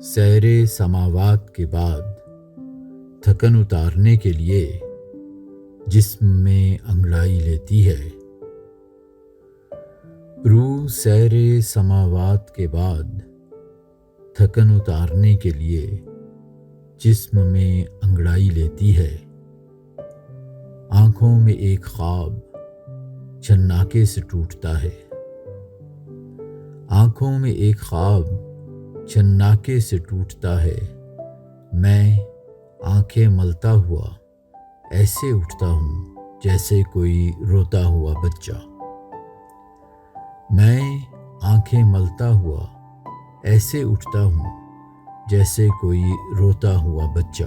सैर समावात के बाद थकन उतारने के लिए जिस्म में अंगड़ाई लेती है। रूह सैर समावात के बाद थकन उतारने के लिए जिस्म में अंगड़ाई लेती है। आँखों में एक ख्वाब छन्नाके से टूटता है। आँखों में एक ख्वाब छन्नाके से टूटता है। मैं आंखें मलता हुआ ऐसे उठता हूँ जैसे कोई रोता हुआ बच्चा। मैं आंखें मलता हुआ ऐसे उठता हूँ जैसे कोई रोता हुआ बच्चा।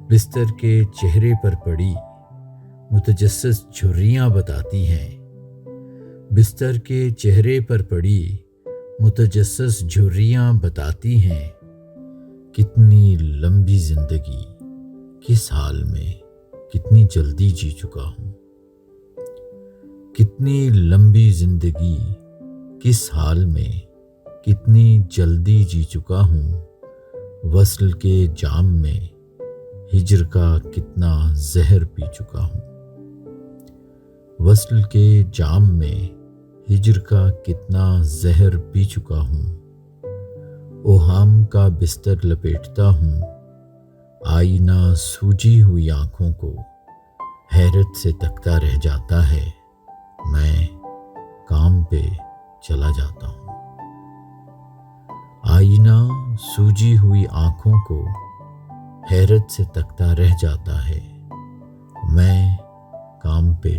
बिस्तर के चेहरे पर पड़ी मुतजस्सिस झुर्रियाँ बताती हैं। बिस्तर के चेहरे पर पड़ी मुतजस्सिस झुर्रियाँ बताती हैं कितनी लंबी जिंदगी किस हाल में कितनी जल्दी जी चुका हूँ। कितनी लंबी जिंदगी किस हाल में कितनी जल्दी जी चुका हूँ। वस्ल के जाम में हिज्र का कितना जहर पी चुका हूँ। वस्ल के जाम में हिज्र का कितना जहर पी चुका हूँ। ओहाम का बिस्तर लपेटता हूँ, आईना सूजी हुई आँखों को हैरत से तकता रह जाता है। मैं काम पे चला जाता हूँ। आईना सूजी हुई आँखों को हैरत से तकता रह जाता है। मैं काम पे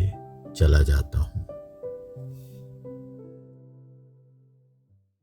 चला जाता हूँ।